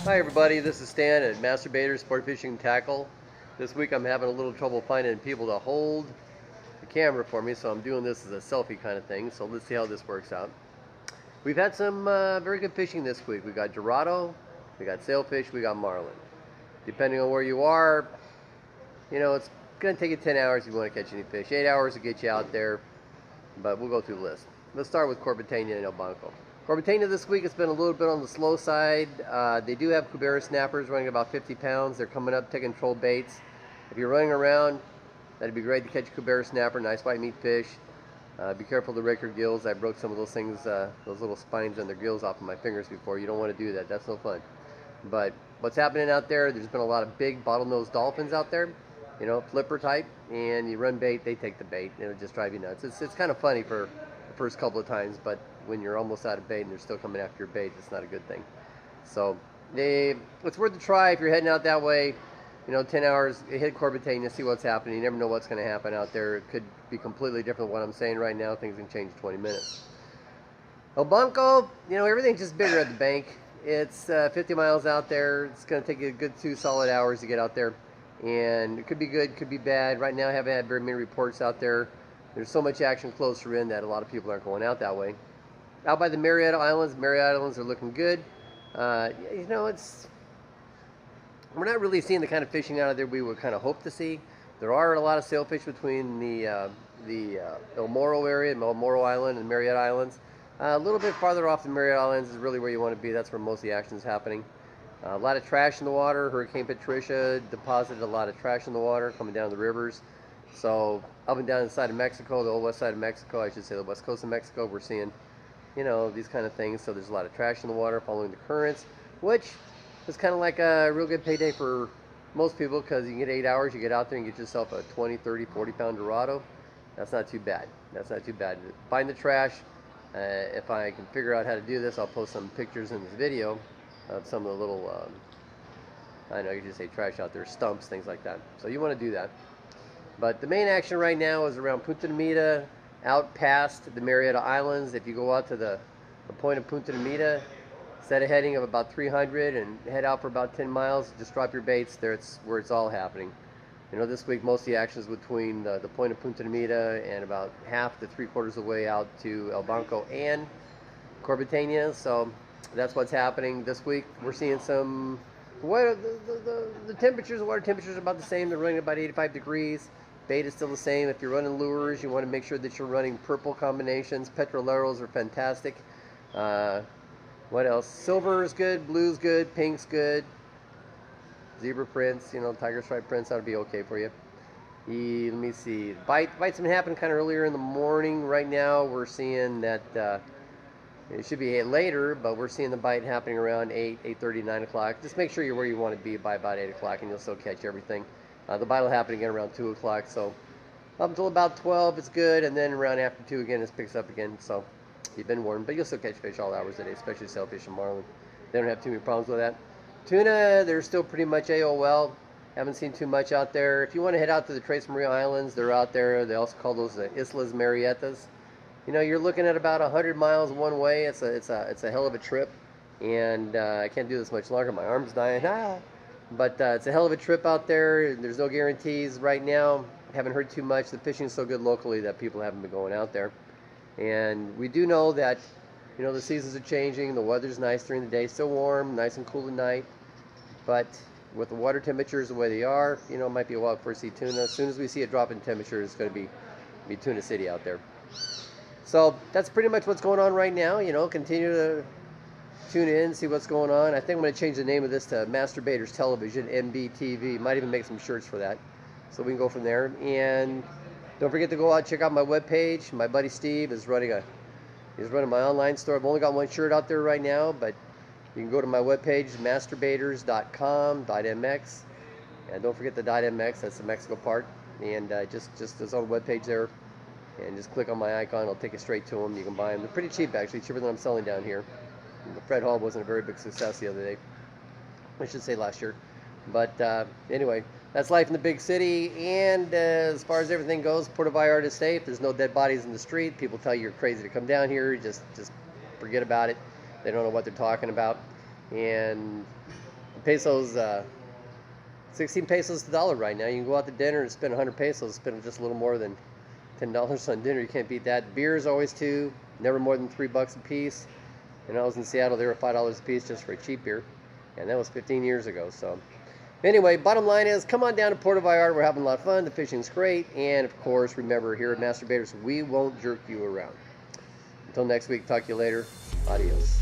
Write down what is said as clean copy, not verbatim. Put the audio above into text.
Hi everybody, this is Stan at Masturbator Sport Fishing Tackle. This week I'm having a little trouble finding people to hold the camera for me, so I'm doing this as a selfie kind of thing. So let's see how this works out. We've had some very good fishing this week. We got Dorado, we got Sailfish, we got Marlin. Depending on where you are, it's going to take you 10 hours if you want to catch any fish. 8 hours to get you out there, but we'll go through the list. Let's start with Corbatania and El Banco. Corbatania this week has been a little bit on the slow side. They do have Cubera snappers running about 50 pounds. They're coming up taking troll baits. If you're running around, that'd be great to catch a Cubera snapper, nice white meat fish. Be careful to rake your gills. I broke some of those things, those little spines on their gills off of my fingers before. You don't want to do that. That's no fun. But what's happening out there, there's been a lot of big bottlenose dolphins out there, flipper type, and you run bait, they take the bait, and it'll just drive you nuts. It's kind of funny for the first couple of times, but when you're almost out of bait and they're still coming after your bait, it's not a good thing. So it's worth a try if you're heading out that way. 10 hours, hit Corbatania, see what's happening. You never know what's going to happen out there. It could be completely different than what I'm saying right now. Things can change in 20 minutes. El Banco, everything's just bigger at the bank. It's 50 miles out there. It's going to take you a good 2 solid hours to get out there. And it could be good, could be bad. Right now I haven't had very many reports out there. There's so much action closer in that a lot of people aren't going out that way. Out by the Marietta Islands are looking good. We're not really seeing the kind of fishing out of there we would kind of hope to see. There are a lot of sailfish between the El Morro area, El Morro Island, and Marietta Islands. A little bit farther off the Marietta Islands is really where you want to be. That's where most of the action is happening. A lot of trash in the water. Hurricane Patricia deposited a lot of trash in the water coming down the rivers. So up and down the side of Mexico, the old west side of Mexico, I should say the west coast of Mexico, we're seeing, these kind of things. So there's a lot of trash in the water following the currents, which is kind of like a real good payday for most people because you get 8 hours, you get out there and get yourself a 20, 30, 40 pound Dorado. That's not too bad. That's not too bad. Find the trash. If I can figure out how to do this, I'll post some pictures in this video of some of the little, I know you just say trash out there, stumps, things like that. So you want to do that. But the main action right now is around Punta Mita, out past the Marietta Islands. If you go out to the point of Punta Mita, set a heading of about 300 and head out for about 10 miles. Just drop your baits. There, it's where it's all happening. This week most of the action is between the point of Punta Mita and about half to 3/4 of the way out to El Banco and Corbatania. So that's what's happening this week. We're seeing some. The temperatures, the water temperatures are about the same. They're running about 85 degrees. Bait is still the same. If you're running lures, you want to make sure that you're running purple combinations. Petroleros are fantastic. What else? Silver is good, blue's good, pink's good. Zebra prints, tiger stripe prints, that would be okay for you. Let me see. Bites been happening kind of earlier in the morning. Right now we're seeing that it should be later, but we're seeing the bite happening around 8:30, 9 o'clock. Just make sure you're where you want to be by about 8 o'clock and you'll still catch everything. The bite will happen again around 2 o'clock, so up until about 12 it's good, and then around after 2 again it picks up again. So you've been warned, but you'll still catch fish all hours of the day, especially sailfish and marlin. They don't have too many problems with that. Tuna, they're still pretty much AOL. Haven't seen too much out there. If you want to head out to the Tres Maria Islands, they're out there. They also call those the Islas Marietas. You're looking at about 100 miles one way. It's a hell of a trip, and I can't do this much longer. My arm's dying. But it's a hell of a trip out there. There's no guarantees right now. Haven't heard too much. The fishing is so good locally that people haven't been going out there. And we do know that, the seasons are changing. The weather's nice during the day, still warm, nice and cool at night. But with the water temperatures the way they are, it might be a while before we see tuna. As soon as we see a drop in temperature, it's going to be tuna city out there. So that's pretty much what's going on right now. Continue to tune in, see what's going on. I think I'm going to change the name of this to Masturbators Television, MBTV. Might even make some shirts for that, so we can go from there. And don't forget to go out and check out my webpage. My buddy Steve is running my online store. I've only got one shirt out there right now, but you can go to my webpage, masturbators.com.mx, and don't forget the .mx. That's the Mexico part. And just it's on the webpage there. And just click on my icon. It'll take you straight to them. You can buy them. They're pretty cheap, actually, cheaper than I'm selling down here. The Fred Hall wasn't a very big success the other day. I should say last year. But anyway, that's life in the big city. And as far as everything goes, Puerto Vallarta is safe. There's no dead bodies in the street. People tell you you're crazy to come down here. Just forget about it. They don't know what they're talking about. And Pesos, 16 pesos to the dollar right now. You can go out to dinner and spend 100 pesos, spend just a little more than $10 on dinner. You can't beat that. Beer is always $2, never more than $3 a piece. And I was in Seattle, they were $5 a piece just for a cheap beer. And that was 15 years ago. So anyway, bottom line is, come on down to Puerto Vallarta. We're having a lot of fun. The fishing's great. And of course, remember, here at Masturbators, we won't jerk you around. Until next week, talk to you later. Adios.